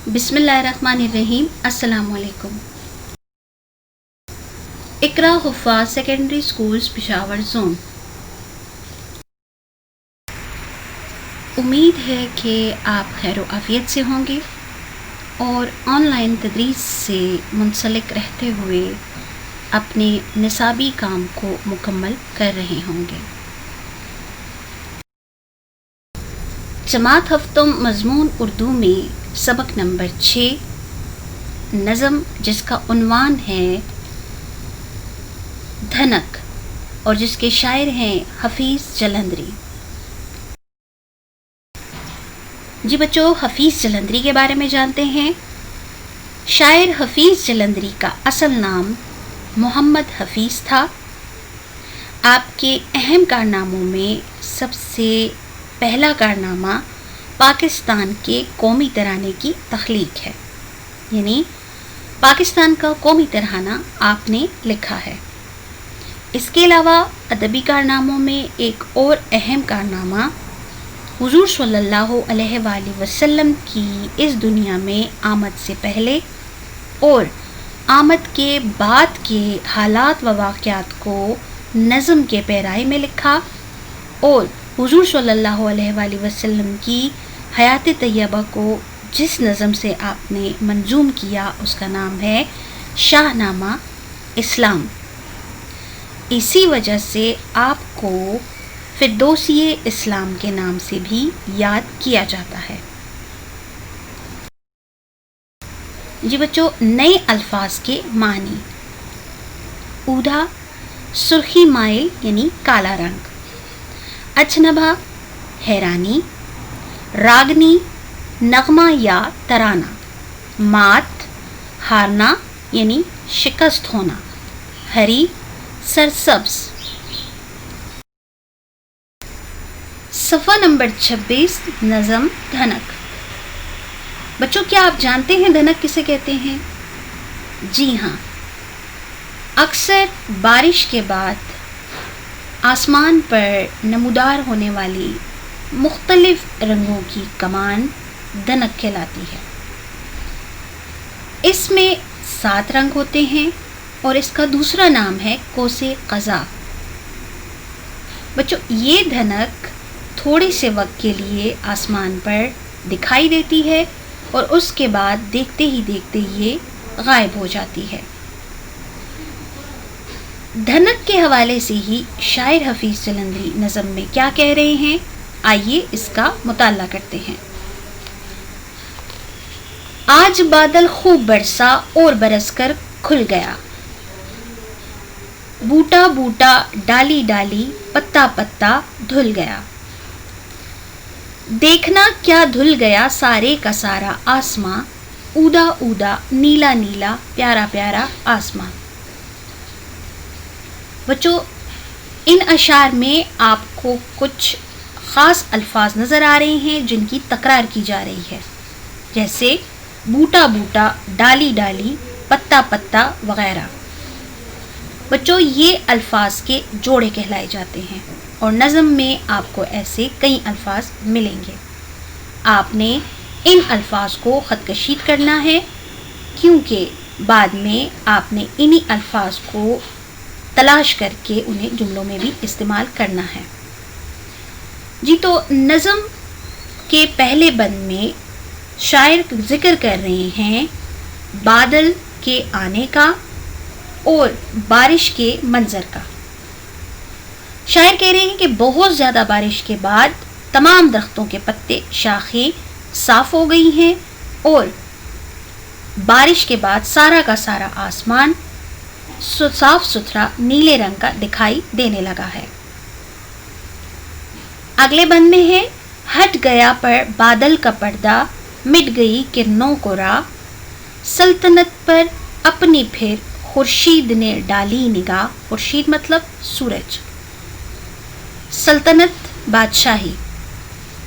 بسم اللہ الرحمن الرحیم. السلام علیکم. اقرا حفاظ سیکنڈری اسکولز پشاور زون. امید ہے کہ آپ خیر و عافیت سے ہوں گے اور آن لائن تدریس سے منسلک رہتے ہوئے اپنے نصابی کام کو مکمل کر رہے ہوں گے. جماعت ہفتم مضمون اردو میں سبق نمبر 6 نظم، جس کا عنوان ہے دھنک اور جس کے شاعر ہیں حفیظ جلندری. جی بچوں، حفیظ جلندری کے بارے میں جانتے ہیں. شاعر حفیظ جلندری کا اصل نام محمد حفیظ تھا. آپ کے اہم کارناموں میں سب سے پہلا کارنامہ پاکستان کے قومی ترانے کی تخلیق ہے، یعنی پاکستان کا قومی ترانہ آپ نے لکھا ہے. اس کے علاوہ ادبی کارناموں میں ایک اور اہم کارنامہ حضور صلی اللہ علیہ وآلہ وسلم کی اس دنیا میں آمد سے پہلے اور آمد کے بعد کے حالات و واقعات کو نظم کے پیرائی میں لکھا، اور حضور صلی اللہ علیہ وآلہ وسلم کی حیات طیبہ کو جس نظم سے آپ نے منظوم کیا اس کا نام ہے شاہ نامہ اسلام. اسی وجہ سے آپ کو فردوسی اسلام کے نام سے بھی یاد کیا جاتا ہے. جی بچوں، نئے الفاظ کے معنی: اوڈھا سرخی مائل یعنی کالا رنگ، اجنبا حیرانی، راگنی نغمہ یا ترانہ، مات ہارنا یعنی شکست ہونا، ہری سرسبز. صفحہ نمبر 26 نظم دھنک. بچوں، کیا آپ جانتے ہیں دھنک کسے کہتے ہیں؟ جی ہاں، اکثر بارش کے بعد آسمان پر نمودار ہونے والی مختلف رنگوں کی کمان دھنک کہلاتی ہے. اس میں 7 رنگ ہوتے ہیں اور اس کا دوسرا نام ہے کوس قزح. بچوں، یہ دھنک تھوڑے سے وقت کے لیے آسمان پر دکھائی دیتی ہے اور اس کے بعد دیکھتے ہی دیکھتے یہ غائب ہو جاتی ہے. دھنک کے حوالے سے ہی شاعر حفیظ جلندری نظم میں کیا کہہ رہے ہیں، آئیے اس کا مطالعہ کرتے ہیں. آج بادل خوب برسا اور برس کر کھل گیا، بوٹا بوٹا ڈالی ڈالی پتا پتا دھل گیا، دیکھنا کیا دھل گیا سارے کا سارا آسماں، اودا اودا نیلا نیلا پیارا پیارا آسماں. بچوں، ان اشعار میں آپ کو کچھ خاص الفاظ نظر آ رہے ہیں جن کی تکرار کی جا رہی ہے، جیسے بوٹا بوٹا، ڈالی ڈالی، پتا پتا وغیرہ. بچوں، یہ الفاظ کے جوڑے کہلائے جاتے ہیں اور نظم میں آپ کو ایسے کئی الفاظ ملیں گے. آپ نے ان الفاظ کو خط کشید کرنا ہے کیونکہ بعد میں آپ نے انہی الفاظ کو تلاش کر کے انہیں جملوں میں بھی استعمال کرنا ہے. جی تو نظم کے پہلے بند میں شاعر ذکر کر رہے ہیں بادل کے آنے کا اور بارش کے منظر کا. شاعر کہہ رہے ہیں کہ بہت زیادہ بارش کے بعد تمام درختوں کے پتے شاخیں صاف ہو گئی ہیں اور بارش کے بعد سارا کا سارا آسمان صاف ستھرا نیلے رنگ کا دکھائی دینے لگا ہے. اگلے بند میں ہے ہٹ گیا پر بادل کا پردہ، مٹ گئی کرنوں کو راہ، سلطنت پر اپنی پھر خورشید نے ڈالی نگاہ. خورشید مطلب سورج. سلطنت بادشاہی.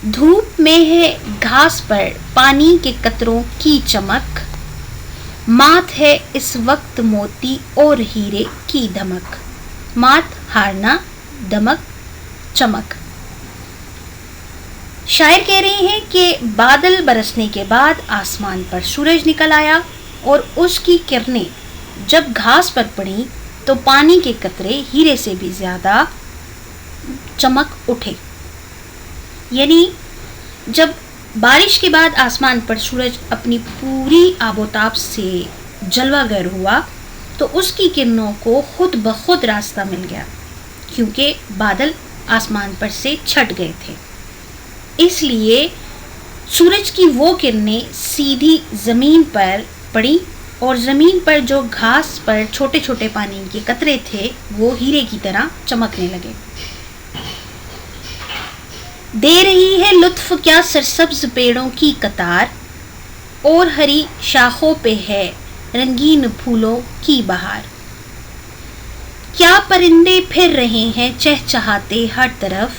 دھوپ میں ہے گھاس پر پانی کے قطروں کی چمک، مات ہے اس وقت موتی اور ہیرے کی دھمک. مات ہارنا، دمک چمک. شاعر کہہ رہے ہیں کہ بادل برسنے کے بعد آسمان پر سورج نکل آیا اور اس کی کرنیں جب گھاس پر پڑیں تو پانی کے قطرے ہیرے سے بھی زیادہ چمک اٹھے. یعنی جب بارش کے بعد آسمان پر سورج اپنی پوری آب و تاب سے جلوہ گر ہوا تو اس کی کرنوں کو خود بخود راستہ مل گیا کیونکہ بادل آسمان پر سے چھٹ گئے تھے. اس لیے سورج کی وہ کرنیں سیدھی زمین پر پڑیں اور زمین پر جو گھاس پر چھوٹے چھوٹے پانی کے قطرے تھے وہ ہیرے کی طرح چمکنے لگے. دے رہی ہے لطف کیا سرسبز پیڑوں کی قطار، اور ہری شاخوں پہ ہے رنگین پھولوں کی بہار. کیا پرندے پھر رہے ہیں چہچہاتے ہر طرف،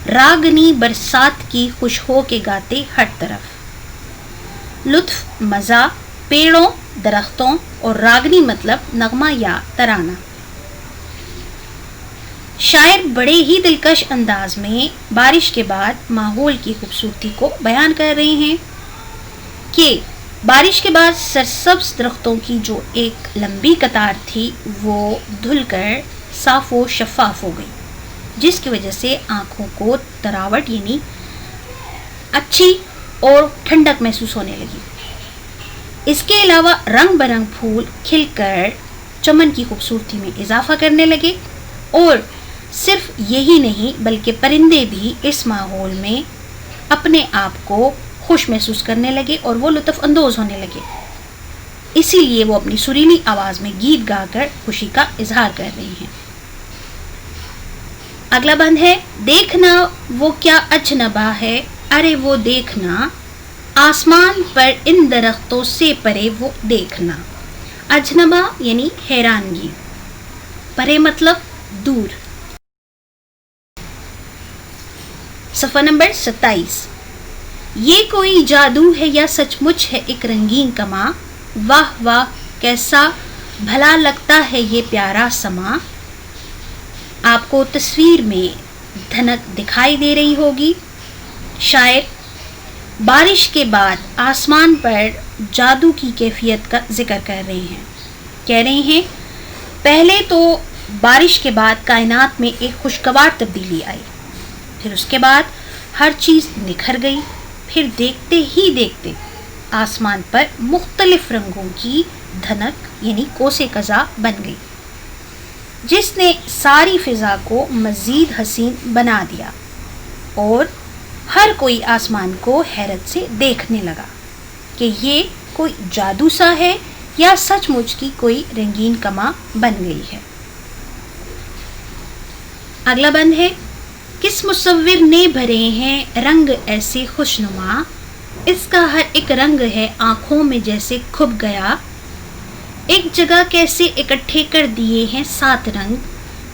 راگنی برسات کی خوش ہو کے گاتے ہر طرف. لطف مزہ پیڑوں درختوں اور راگنی مطلب نغمہ یا ترانہ. شاعر بڑے ہی دلکش انداز میں بارش کے بعد ماحول کی خوبصورتی کو بیان کر رہے ہیں کہ بارش کے بعد سرسبز درختوں کی جو ایک لمبی قطار تھی وہ دھل کر صاف و شفاف ہو گئی، جس کی وجہ سے آنکھوں کو تراوٹ یعنی اچھی اور ٹھنڈک محسوس ہونے لگی. اس کے علاوہ رنگ برنگ پھول کھل کر چمن کی خوبصورتی میں اضافہ کرنے لگے، اور صرف یہی نہیں بلکہ پرندے بھی اس ماحول میں اپنے آپ کو خوش محسوس کرنے لگے اور وہ لطف اندوز ہونے لگے. اسی لیے وہ اپنی سریلی آواز میں گیت گا کر خوشی کا اظہار کر رہے ہیں. اگلا بند ہے، دیکھنا وہ کیا اجنبا ہے، ارے وہ دیکھنا آسمان پر ان درختوں سے پرے وہ دیکھنا. اجنبا یعنی حیرانگی، پرے مطلب دور. صفحہ نمبر 27. یہ کوئی جادو ہے یا سچ مچ ہے ایک رنگین کماں، واہ واہ کیسا بھلا لگتا ہے یہ پیارا سما. آپ کو تصویر میں دھنک دکھائی دے رہی ہوگی. شاعر بارش کے بعد آسمان پر جادو کی کیفیت کا ذکر کر رہے ہیں. کہہ رہے ہیں پہلے تو بارش کے بعد کائنات میں ایک خوشگوار تبدیلی آئی، پھر اس کے بعد ہر چیز نکھر گئی، پھر دیکھتے ہی دیکھتے آسمان پر مختلف رنگوں کی دھنک یعنی کوسے قزح بن گئی، جس نے ساری فضا کو مزید حسین بنا دیا اور ہر کوئی آسمان کو حیرت سے دیکھنے لگا کہ یہ کوئی جادو سا ہے یا سچ مچ کی کوئی رنگین کماں بن گئی ہے. اگلا بند ہے، کس مصور نے بھرے ہیں رنگ ایسے خوشنما، اس کا ہر ایک رنگ ہے آنکھوں میں جیسے کھب گیا. ایک جگہ کیسے اکٹھے کر دیے ہیں 7 رنگ،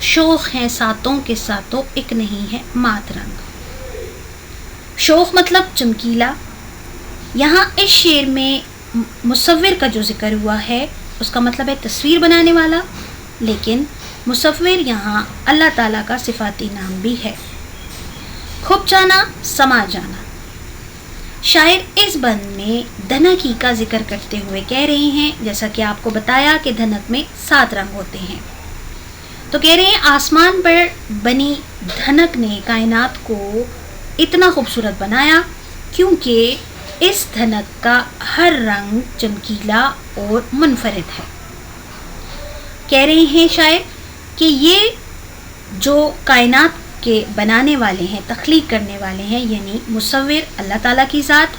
شوخ ہیں ساتوں کے ساتوں ایک نہیں ہے مات رنگ. شوخ مطلب چمکیلا. یہاں اس شعر میں مصور کا جو ذکر ہوا ہے اس کا مطلب ہے تصویر بنانے والا، لیکن مصور یہاں اللہ تعالیٰ کا صفاتی نام بھی ہے. کھپ جانا سما جانا. شاعر اس بند میں دھنکی کا ذکر کرتے ہوئے کہہ رہے ہیں، جیسا کہ آپ کو بتایا کہ دھنک میں 7 رنگ ہوتے ہیں، تو کہہ رہے ہیں آسمان پر بنی دھنک نے کائنات کو اتنا خوبصورت بنایا کیونکہ اس دھنک کا ہر رنگ چمکیلا اور منفرد ہے. کہہ رہے ہیں شاعر کہ یہ جو کائنات کے بنانے والے ہیں، تخلیق کرنے والے ہیں، یعنی مصور اللہ تعالیٰ کی ذات،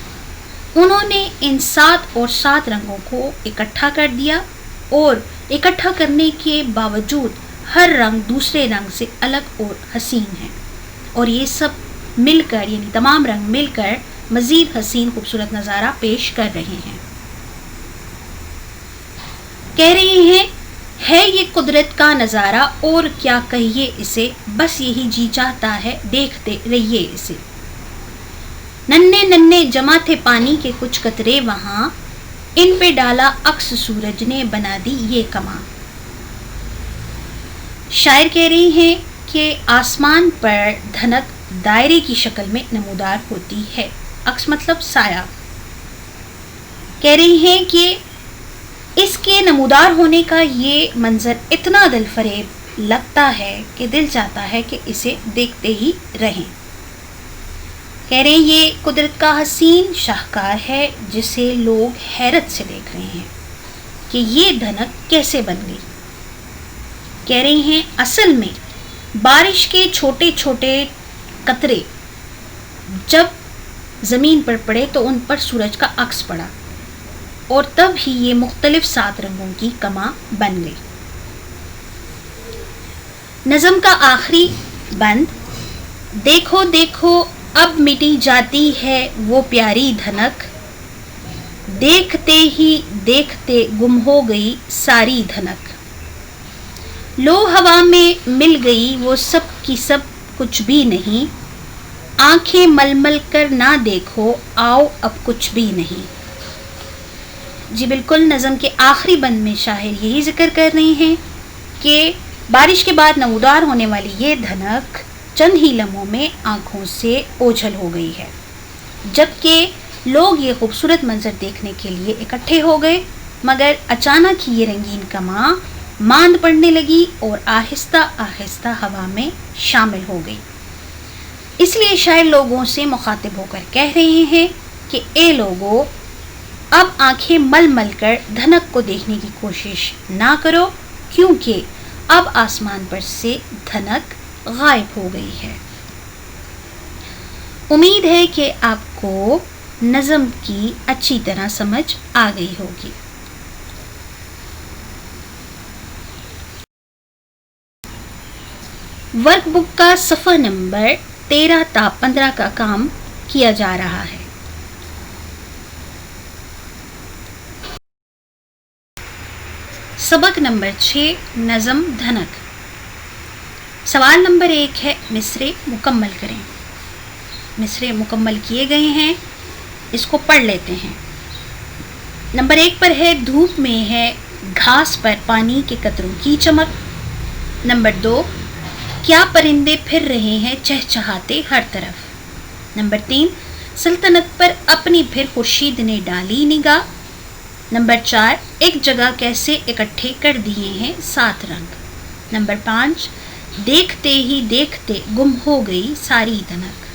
انہوں نے ان 7 اور 7 رنگوں کو اکٹھا کر دیا، اور اکٹھا کرنے کے باوجود ہر رنگ دوسرے رنگ سے الگ اور حسین ہے، اور یہ سب مل کر یعنی تمام رنگ مل کر مزید حسین خوبصورت نظارہ پیش کر رہے ہیں. کہہ رہے ہیں ہے یہ قدرت کا نظارہ اور کیا کہیے اسے، بس یہی جی چاہتا ہے دیکھتے رہیے اسے. ننھے ننھے جمع تھے پانی کے کچھ قطرے وہاں، ان پہ ڈالا عکس سورج نے بنا دی یہ کماں. شاعر کہہ رہی ہیں کہ آسمان پر دھنک دائرے کی شکل میں نمودار ہوتی ہے۔ عکس مطلب سایہ۔ کہہ رہی ہیں کہ اس کے نمودار ہونے کا یہ منظر اتنا دل فریب لگتا ہے کہ دل چاہتا ہے کہ اسے دیکھتے ہی رہیں۔ کہہ رہے ہیں یہ قدرت کا حسین شاہکار ہے جسے لوگ حیرت سے دیکھ رہے ہیں کہ یہ دھنک کیسے بن گئی۔ کہہ رہی ہیں اصل میں بارش کے چھوٹے چھوٹے قطرے جب زمین پر پڑے تو ان پر سورج کا عکس پڑا اور تب ہی یہ مختلف 7 رنگوں کی کماں بن گئی۔ نظم کا آخری بند، دیکھو دیکھو اب مٹی جاتی ہے وہ پیاری دھنک، دیکھتے ہی دیکھتے گم ہو گئی ساری دھنک، لو ہوا میں مل گئی وہ سب کی سب کچھ بھی نہیں، آنکھیں مل مل کر نہ دیکھو آؤ اب کچھ بھی نہیں۔ جی بالکل، نظم کے آخری بند میں شاعر یہی ذکر کر رہے ہیں کہ بارش کے بعد نمودار ہونے والی یہ دھنک چند ہی لمحوں میں آنکھوں سے اوجھل ہو گئی ہے، جبکہ لوگ یہ خوبصورت منظر دیکھنے کے لیے اکٹھے ہو گئے، مگر اچانک ہی یہ رنگین کماں ماند پڑنے لگی اور آہستہ آہستہ ہوا میں شامل ہو گئی۔ اس لیے شاعر لوگوں سے مخاطب ہو کر کہہ رہے ہیں کہ اے لوگو، اب آنکھیں مل مل کر دھنک کو دیکھنے کی کوشش نہ کرو، کیونکہ اب آسمان پر سے دھنک غائب ہو گئی ہے۔ امید ہے کہ آپ کو نظم کی اچھی طرح سمجھ آ گئی ہوگی۔ ورک بک کا صفحہ نمبر 13 تا 15 کا کام کیا جا رہا ہے۔ سبق نمبر 6 نظم دھنک۔ سوال نمبر 1 ہے مصرے مکمل کریں۔ مصرے مکمل کیے گئے ہیں، اس کو پڑھ لیتے ہیں۔ نمبر 1 پر ہے دھوپ میں ہے گھاس پر پانی کے قطروں کی چمک۔ نمبر 2 کیا پرندے پھر رہے ہیں چہچہاتے ہر طرف۔ نمبر 3 سلطنت پر اپنی پھر خورشید نے ڈالی نگاہ۔ نمبر 4 ایک جگہ کیسے اکٹھے کر دیے ہیں 7 رنگ۔ نمبر 5 دیکھتے ہی دیکھتے گم ہو گئی ساری دھنک۔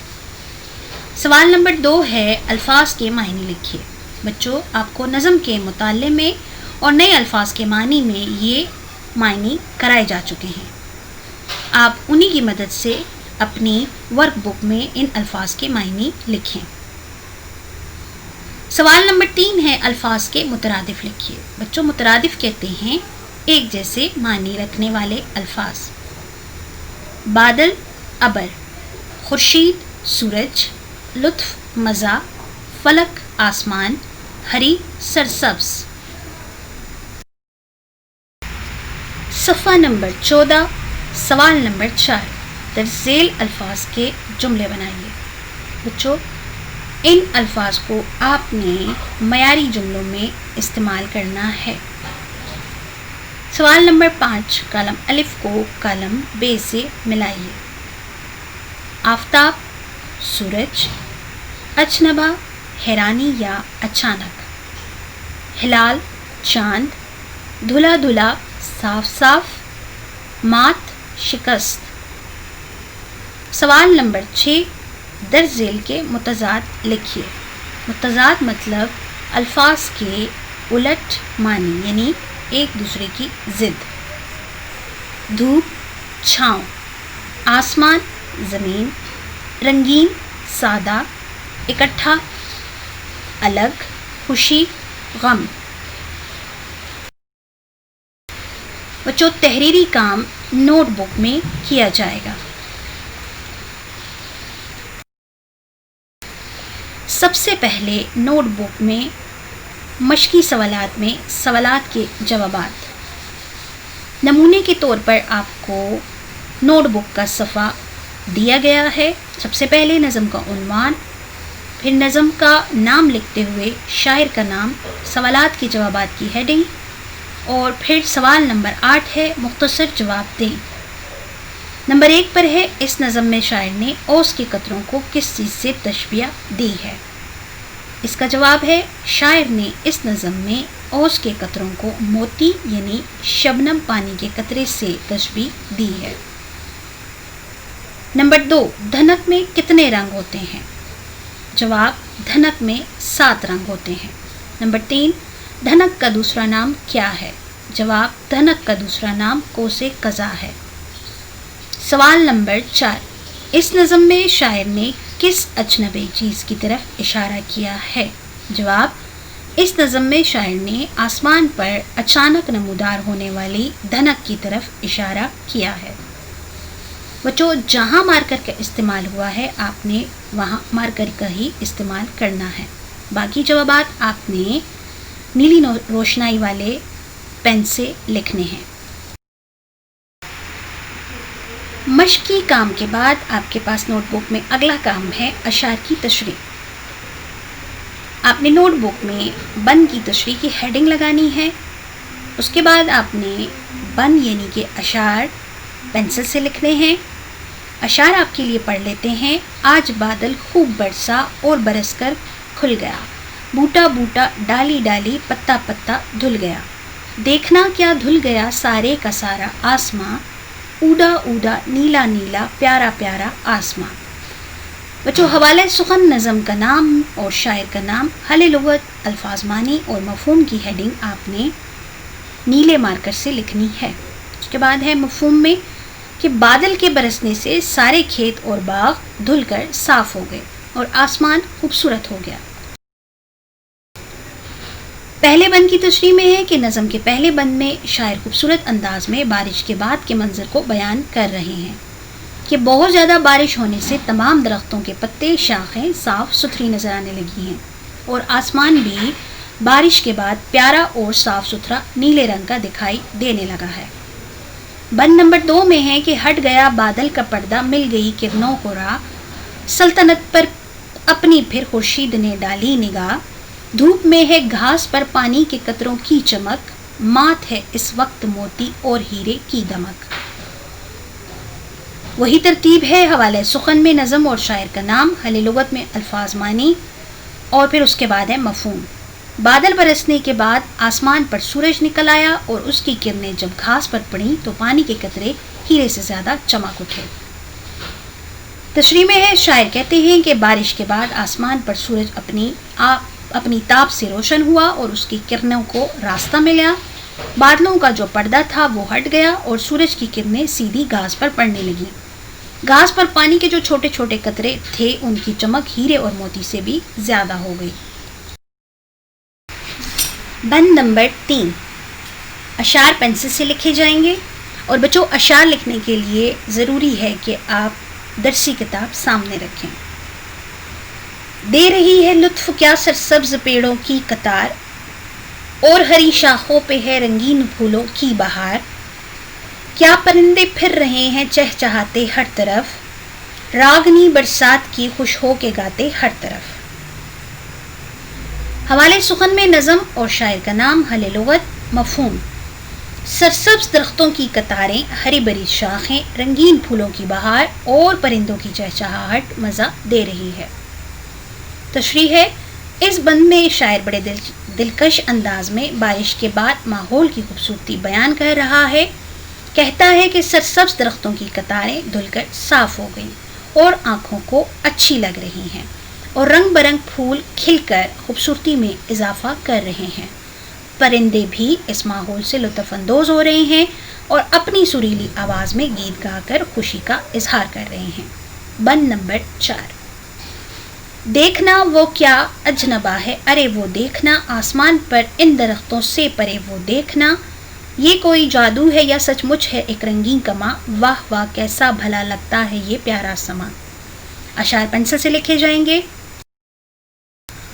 سوال نمبر 2 ہے الفاظ کے معنی لکھیے۔ بچوں، آپ کو نظم کے مطالعے میں اور نئے الفاظ کے معنی میں یہ معنی کرائے جا چکے ہیں، آپ انہی کی مدد سے اپنی ورک بک میں ان الفاظ کے معنی لکھیں۔ سوال نمبر 3 ہے الفاظ کے مترادف لکھیے۔ بچوں، مترادف کہتے ہیں ایک جیسے معنی رکھنے والے الفاظ۔ بادل ابر، خورشید سورج، لطف مزہ، فلک آسمان، ہری سرسبز۔ صفحہ نمبر 14 سوال نمبر 4 درذیل الفاظ کے جملے بنائیے۔ بچوں، ان الفاظ کو آپ نے معیاری جملوں میں استعمال کرنا ہے۔ سوال نمبر 5 کالم الف کو کالم ب سے ملائیے۔ آفتاب، سورج، اجنبا، حیرانی یا اچانک، ہلال، چاند، دھلا دھلا، صاف صاف، مات، شکست۔ سوال نمبر 6 درج ذیل کے متضاد لکھیے۔ متضاد مطلب الفاظ کے الٹ معنی، یعنی ایک دوسرے کی ضد۔ دھوپ، چھاؤں، آسمان، زمین، رنگین، سادہ، اکٹھا، الگ، خوشی، غم۔ بچوں، تحریری کام نوٹ بک میں کیا جائے گا۔ سب سے پہلے نوٹ بک میں مشقی سوالات میں سوالات کے جوابات۔ نمونے کے طور پر آپ کو نوٹ بک کا صفحہ دیا گیا ہے۔ سب سے پہلے نظم کا عنوان، پھر نظم کا نام لکھتے ہوئے شاعر کا نام، سوالات کے جوابات کی ہیڈنگ، اور پھر سوال نمبر 8 ہے مختصر جواب دیں۔ نمبر 1 پر ہے اس نظم میں شاعر نے اوس کے قطروں کو کس چیز سے تشبیہ دی ہے؟ اس کا جواب ہے شاعر نے اس نظم میں اوس کے قطروں کو موتی یعنی شبنم پانی کے قطرے سے تشبیہ دی ہے۔ نمبر 2، دھنک میں کتنے رنگ ہوتے ہیں؟ جواب دھنک میں 7 رنگ ہوتے ہیں۔ نمبر 3، دھنک کا دوسرا نام کیا ہے؟ جواب دھنک کا دوسرا نام کوس قزح ہے۔ سوال نمبر 4، اس نظم میں شاعر نے کس اجنبی چیز کی طرف اشارہ کیا ہے؟ جواب اس نظم میں شاعر نے آسمان پر اچانک نمودار ہونے والی دھنک کی طرف اشارہ کیا ہے۔ بچوں، جہاں مارکر کا استعمال ہوا ہے آپ نے وہاں مارکر کا ہی استعمال کرنا ہے۔ باقی جوابات آپ نے نیلی روشنائی والے پین سے لکھنے ہیں۔ مشقی کام کے بعد آپ کے پاس نوٹ بک میں اگلا کام ہے اشعار کی تشریح۔ آپ نے نوٹ بک میں بن کی تشریح کی ہیڈنگ لگانی ہے۔ اس کے بعد آپ نے بن یعنی کہ اشعار پینسل سے لکھنے ہیں۔ اشعار آپ کے لیے پڑھ لیتے ہیں۔ آج بادل خوب برسا اور برس کر کھل گیا، بوٹا بوٹا ڈالی ڈالی پتا پتا دھل گیا، دیکھنا کیا دھل گیا سارے کا سارا آسماں، اوڈا اوڈا نیلا نیلا پیارا پیارا آسماں۔ بچوں، حوالہ سخن نظم کا نام اور شاعر کا نام، حل لغت، الفاظ معنی اور مفہوم کی ہیڈنگ آپ نے نیلے مارکر سے لکھنی ہے۔ اس کے بعد ہے مفہوم میں کہ بادل کے برسنے سے سارے کھیت اور باغ دھل کر صاف ہو گئے اور آسمان خوبصورت ہو گیا۔ پہلے بند کی تشریح میں ہے کہ نظم کے پہلے بند میں شاعر خوبصورت انداز میں بارش کے بعد کے منظر کو بیان کر رہے ہیں کہ بہت زیادہ بارش ہونے سے تمام درختوں کے پتے شاخیں صاف ستھری نظر آنے لگی ہیں اور آسمان بھی بارش کے بعد پیارا اور صاف ستھرا نیلے رنگ کا دکھائی دینے لگا ہے۔ بند نمبر 2 میں ہے کہ ہٹ گیا بادل کا پردہ، مل گئی کرنوں کو راہ، سلطنت پر اپنی پھر خورشید نے ڈالی نگاہ، دھوپ میں ہے گھاس پر پانی کے قطروں کی چمک، مات ہے اس وقت موتی اور ہیرے کی دمک۔ وہی ترتیب ہے حوالہ سخن میں نظم اور شاعر کا نام، حل لغت میں الفاظ معنی اور پھر اس کے بعد ہے مفہوم۔ بادل برسنے کے بعد آسمان پر سورج نکل آیا اور اس کی کرنیں جب گھاس پر پڑیں تو پانی کے قطرے ہیرے سے زیادہ چمک اٹھے۔ تشریح میں ہے شاعر کہتے ہیں کہ بارش کے بعد آسمان پر سورج اپنی تاب سے روشن ہوا اور اس کی کرنوں کو راستہ ملا، بادلوں کا جو پردہ تھا وہ ہٹ گیا اور سورج کی کرنیں سیدھی گھاس پر پڑنے لگیں۔ گھاس پر پانی کے جو چھوٹے چھوٹے قطرے تھے ان کی چمک ہیرے اور موتی سے بھی زیادہ ہو گئی۔ بند نمبر 3، اشعار پینسل سے لکھے جائیں گے اور بچوں اشعار لکھنے کے لیے ضروری ہے کہ آپ درسی کتاب سامنے رکھیں۔ دے رہی ہے لطف کیا سرسبز پیڑوں کی قطار، اور ہری شاخوں پہ ہے رنگین پھولوں کی بہار، کیا پرندے پھر رہے ہیں چہچہاتے ہر طرف، راگنی برسات کی خوش ہو کے گاتے ہر طرف۔ حوالہ سخن میں نظم اور شاعر کا نام، حل لغت، مفہوم۔ سرسبز درختوں کی قطاریں، ہری بھری شاخیں، رنگین پھولوں کی بہار اور پرندوں کی چہچہاہٹ مزہ دے رہی ہے۔ تشریح ہے اس بند میں شاعر بڑے دلکش انداز میں بارش کے بعد ماحول کی خوبصورتی بیان کر رہا ہے۔ کہتا ہے کہ سرسبز درختوں کی قطاریں دھل کر صاف ہو گئیں اور آنکھوں کو اچھی لگ رہی ہیں اور رنگ برنگ پھول کھل کر خوبصورتی میں اضافہ کر رہے ہیں۔ پرندے بھی اس ماحول سے لطف اندوز ہو رہے ہیں اور اپنی سریلی آواز میں گیت گا کر خوشی کا اظہار کر رہے ہیں۔ بند نمبر 4، دیکھنا وہ کیا اجنبا ہے، ارے وہ دیکھنا آسمان پر ان درختوں سے پرے وہ دیکھنا، یہ کوئی جادو ہے یا سچ مچ ہے ایک رنگین کماں، واہ واہ کیسا بھلا لگتا ہے یہ پیارا سما۔ اشعار پینسل سے لکھے جائیں گے۔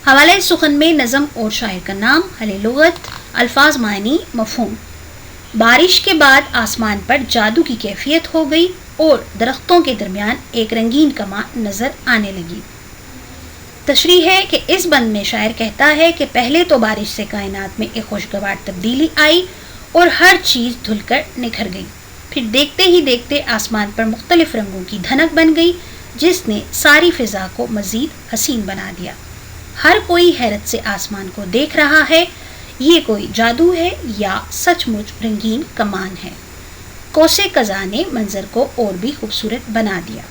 حوالہ سخن میں نظم اور شاعر کا نام، حل لغت، الفاظ معنی، مفہوم۔ بارش کے بعد آسمان پر جادو کی کیفیت ہو گئی اور درختوں کے درمیان ایک رنگین کماں نظر آنے لگی۔ تشریح ہے کہ اس بند میں شاعر کہتا ہے کہ پہلے تو بارش سے کائنات میں ایک خوشگوار تبدیلی آئی اور ہر چیز دھل کر نکھر گئی، پھر دیکھتے ہی دیکھتے آسمان پر مختلف رنگوں کی دھنک بن گئی جس نے ساری فضا کو مزید حسین بنا دیا۔ ہر کوئی حیرت سے آسمان کو دیکھ رہا ہے، یہ کوئی جادو ہے یا سچ مچ رنگین کمان ہے۔ قوس قزح نے منظر کو اور بھی خوبصورت بنا دیا۔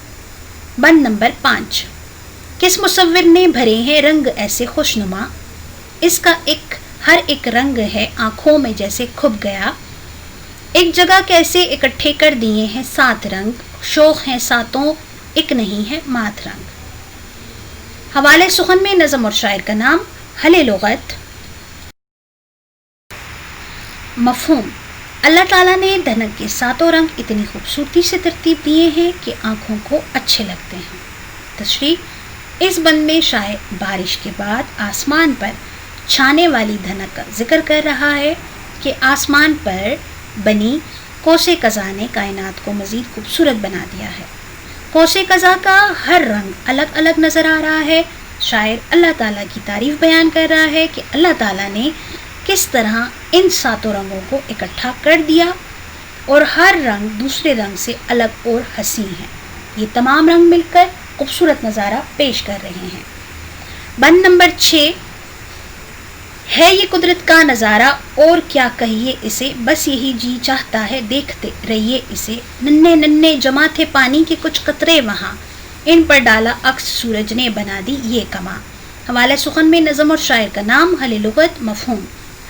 بند نمبر 5۔ کس مصور نے بھرے ہیں رنگ ایسے خوشنما، اس کا ہر ایک رنگ ہے آنکھوں میں جیسے کھپ گیا۔ ایک جگہ کیسے اکٹھے کر دیے ہیں 7 رنگ، شوق ہیں ساتوں ایک نہیں ہے مات رنگ۔ حوالے سخن میں نظم اور شاعر کا نام، حل لغت۔ مفہوم: اللہ تعالیٰ نے دھنک کے 7 رنگ اتنی خوبصورتی سے ترتیب دیے ہیں کہ آنکھوں کو اچھے لگتے ہیں۔ تشریح: اس بند میں شاعر بارش کے بعد آسمان پر چھانے والی دھنک کا ذکر کر رہا ہے کہ آسمان پر بنی قوس قزح نے کائنات کو مزید خوبصورت بنا دیا ہے۔ قوس قزح کا ہر رنگ الگ الگ نظر آ رہا ہے۔ شاعر اللہ تعالیٰ کی تعریف بیان کر رہا ہے کہ اللہ تعالیٰ نے کس طرح ان 7 رنگوں کو اکٹھا کر دیا اور ہر رنگ دوسرے رنگ سے الگ اور حسین ہے۔ یہ تمام رنگ مل کر خوبصورت نظارہ پیش کر رہے ہیں۔ بند نمبر 6 ہے یہ قدرت کا نظارہ اور کیا کہیے اسے، بس یہی جی چاہتا ہے دیکھتے رہیے اسے۔ ننھے ننھے جمع تھے پانی کے کچھ قطرے وہاں، ان پر ڈالا عکس سورج نے بنا دی یہ کماں۔ حوالہ سخن میں نظم اور شاعر کا نام، حل لغت۔ مفہوم: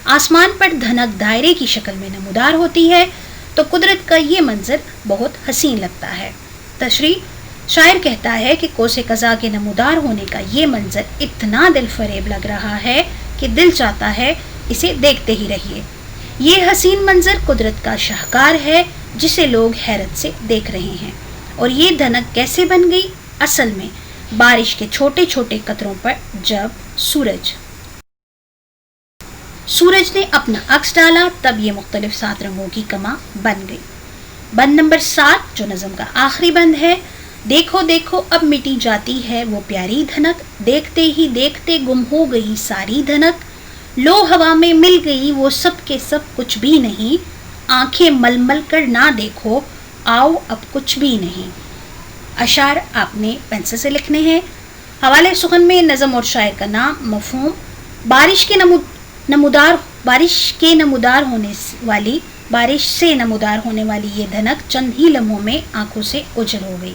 آسمان پر دھنک دائرے کی شکل میں نمودار ہوتی ہے تو قدرت کا یہ منظر بہت حسین لگتا ہے۔ تشریح: شاعر کہتا ہے کہ قوس قزح کے نمودار ہونے کا یہ منظر اتنا دل فریب لگ رہا ہے کہ دل چاہتا ہے اسے دیکھتے ہی رہیے۔ یہ حسین منظر قدرت کا شاہکار ہے جسے لوگ حیرت سے دیکھ رہے ہیں۔ اور یہ دھنک کیسے بن گئی؟ اصل میں بارش کے چھوٹے چھوٹے قطروں پر جب سورج نے اپنا عکس ڈالا تب یہ مختلف 7 رنگوں کی کماں بن گئی۔ بند نمبر 7 جو نظم کا آخری بند ہے، دیکھو دیکھو اب مٹی جاتی ہے وہ پیاری دھنک، دیکھتے ہی دیکھتے گم ہو گئی ساری دھنک، لو ہوا میں مل گئی وہ سب کے سب کچھ بھی نہیں، آنکھیں مل مل کر نہ دیکھو آؤ اب کچھ بھی نہیں۔ اشعار آپ نے پنسل سے لکھنے ہیں۔ حوالے سخن میں نظم اور شاعر کا نام، مفہوم: بارش سے نمودار ہونے والی یہ دھنک چند ہی لمحوں میں آنکھوں سے اوجھل ہو گئی۔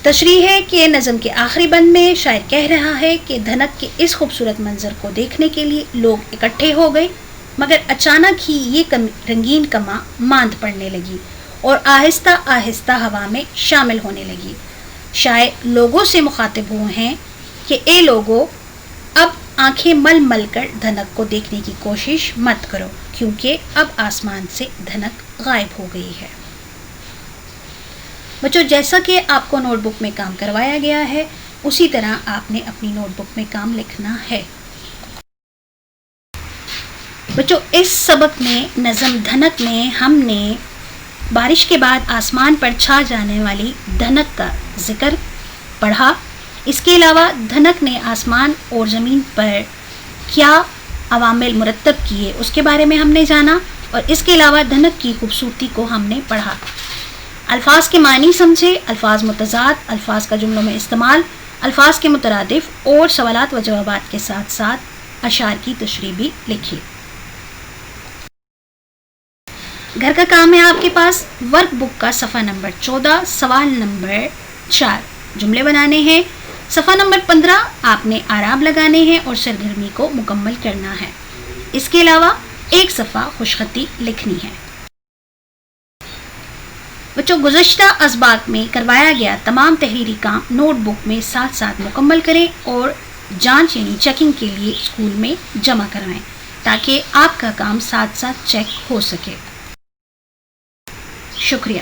تشریح ہے کہ نظم کے آخری بند میں شاعر کہہ رہا ہے کہ دھنک کے اس خوبصورت منظر کو دیکھنے کے لیے لوگ اکٹھے ہو گئے، مگر اچانک ہی یہ رنگین کماں ماند پڑنے لگی اور آہستہ آہستہ ہوا میں شامل ہونے لگی۔ شاعر لوگوں سے مخاطب ہوئے ہیں کہ اے لوگو، اب آنکھیں مل مل کر دھنک کو دیکھنے کی کوشش مت کرو کیونکہ اب آسمان سے دھنک غائب ہو گئی ہے۔ بچوں، جیسا کہ آپ کو نوٹ بک میں کام کروایا گیا ہے اسی طرح آپ نے اپنی نوٹ بک میں کام لکھنا ہے۔ بچوں، اس سبق میں نظم دھنک میں ہم نے بارش کے بعد آسمان پر چھا جانے والی دھنک کا ذکر پڑھا۔ اس کے علاوہ دھنک نے آسمان اور زمین پر کیا عوامل مرتب کیے اس کے بارے میں ہم نے جانا، اور اس کے علاوہ دھنک کی خوبصورتی کو ہم نے پڑھا۔ الفاظ کے معنی سمجھے، الفاظ متضاد، الفاظ کا جملوں میں استعمال، الفاظ کے مترادف اور سوالات و جوابات کے ساتھ ساتھ اشعار کی تشریح بھی لکھی۔ گھر کا کام ہے آپ کے پاس ورک بک کا صفحہ نمبر 14 سوال نمبر 4 جملے بنانے ہیں۔ صفحہ نمبر 15 آپ نے اعراب لگانے ہیں اور سرگرمی کو مکمل کرنا ہے۔ اس کے علاوہ ایک صفحہ خوشخطی لکھنی ہے۔ بچوں، گزشتہ اسباق میں کروایا گیا تمام تحریری کام نوٹ بک میں ساتھ ساتھ مکمل کریں اور جانچ یعنی چیکنگ کے لیے اسکول میں جمع کروائیں تاکہ آپ کا کام ساتھ ساتھ چیک ہو سکے۔ شکریہ۔